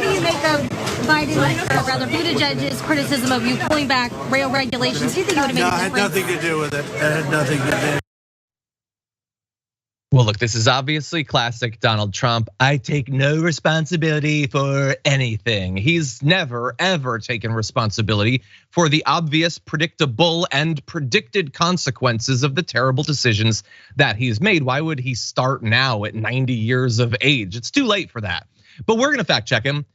do you make of Biden, or rather Buttigieg's criticism of you pulling back rail regulations? Do you think it would have made a difference? No, it had nothing to do with it. It had nothing to do. Well, look, this is obviously classic Donald Trump. I take no responsibility for anything. He's never, ever taken responsibility for the obvious, predictable, and predicted consequences of the terrible decisions that he's made. Why would he start now at 90 years of age? It's too late for that. But we're gonna fact check him.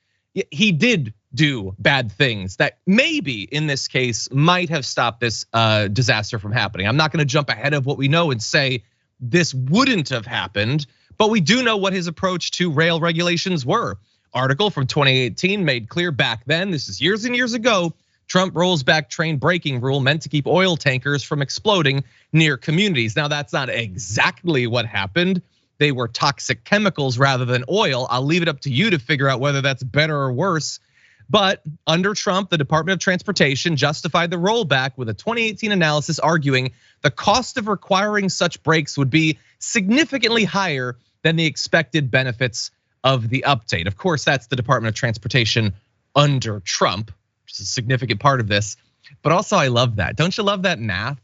He did do bad things that maybe in this case might have stopped this disaster from happening. I'm not gonna jump ahead of what we know and say this wouldn't have happened, but we do know what his approach to rail regulations were. Article from 2018 made clear back then, this is years and years ago, Trump rolls back train braking rule meant to keep oil tankers from exploding near communities. Now that's not exactly what happened. They were toxic chemicals rather than oil. I'll leave it up to you to figure out whether that's better or worse. But under Trump, the Department of Transportation justified the rollback with a 2018 analysis arguing the cost of requiring such brakes would be significantly higher than the expected benefits of the update. Of course, that's the Department of Transportation under Trump, which is a significant part of this. But also, I love that. Don't you love that math?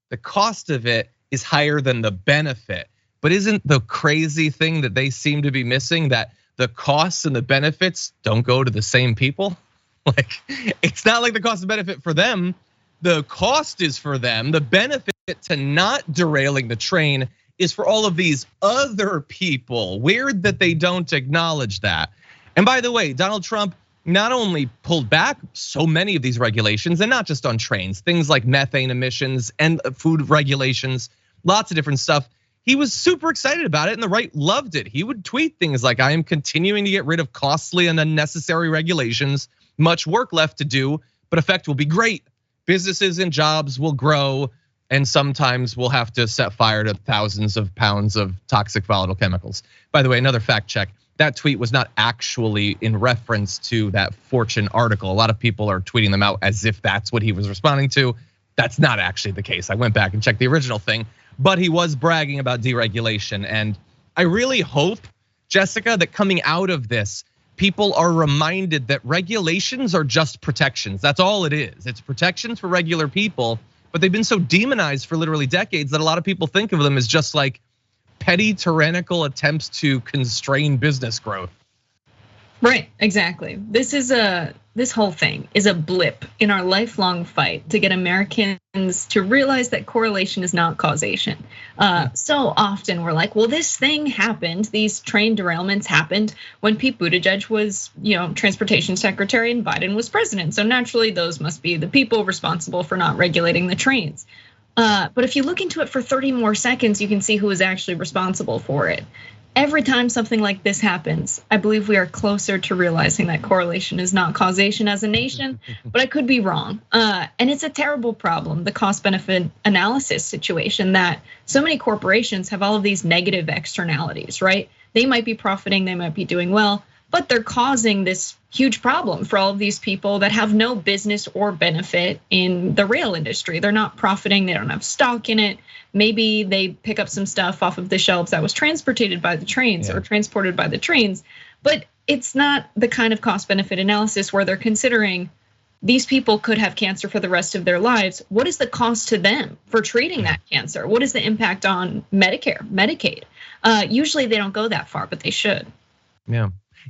The cost of it is higher than the benefit. But isn't the crazy thing that they seem to be missing that the costs and the benefits don't go to the same people? Like, it's not like the cost and benefit for them. The cost is for them. The benefit to not derailing the train is for all of these other people. Weird that they don't acknowledge that. And by the way, Donald Trump not only pulled back so many of these regulations, and not just on trains, things like methane emissions and food regulations, lots of different stuff. He was super excited about it and the right loved it. He would tweet things like, I am continuing to get rid of costly and unnecessary regulations, much work left to do, but effect will be great. Businesses and jobs will grow, and sometimes we'll have to set fire to thousands of pounds of toxic volatile chemicals. By the way, another fact check, that tweet was not actually in reference to that Fortune article. A lot of people are tweeting them out as if that's what he was responding to. That's not actually the case. I went back and checked the original thing, but he was bragging about deregulation. And I really hope, Jessica, that coming out of this, people are reminded that regulations are just protections. That's all it is. It's protections for regular people, but they've been so demonized for literally decades that a lot of people think of them as just like petty, tyrannical attempts to constrain business growth. Right, exactly. This whole thing is a blip in our lifelong fight to get Americans to realize that correlation is not causation. So often we're like, well, this thing happened, these train derailments happened when Pete Buttigieg was, transportation secretary and Biden was president. So naturally, those must be the people responsible for not regulating the trains. But if you look into it for 30 more seconds, you can see who is actually responsible for it. Every time something like this happens, I believe we are closer to realizing that correlation is not causation as a nation, but I could be wrong. And it's a terrible problem, the cost benefit analysis situation, that so many corporations have all of these negative externalities, right? They might be profiting, they might be doing well, but they're causing this huge problem for all of these people that have no business or benefit in the rail industry. They're not profiting, they don't have stock in it. Maybe they pick up some stuff off of the shelves that was transported by the trains or transported by the trains, but it's not the kind of cost benefit analysis where they're considering these people could have cancer for the rest of their lives. What is the cost to them for treating that cancer? What is the impact on Medicare, Medicaid? Usually they don't go that far, but they should.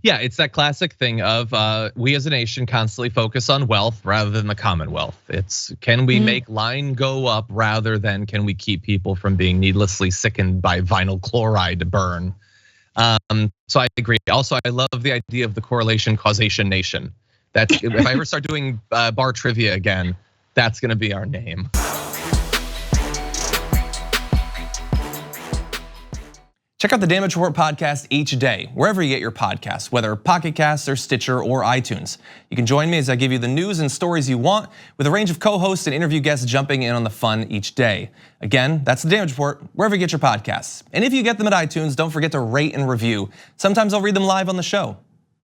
Yeah, it's that classic thing of we as a nation constantly focus on wealth rather than the commonwealth. It's can we make line go up rather than can we keep people from being needlessly sickened by vinyl chloride burn. So I agree. Also, I love the idea of the correlation causation nation. That's if I ever start doing bar trivia again, that's gonna be our name. Check out the Damage Report podcast each day, wherever you get your podcasts, whether Pocket Casts or Stitcher or iTunes. You can join me as I give you the news and stories you want, with a range of co-hosts and interview guests jumping in on the fun each day. Again, that's the Damage Report, wherever you get your podcasts. And if you get them at iTunes, don't forget to rate and review. Sometimes I'll read them live on the show.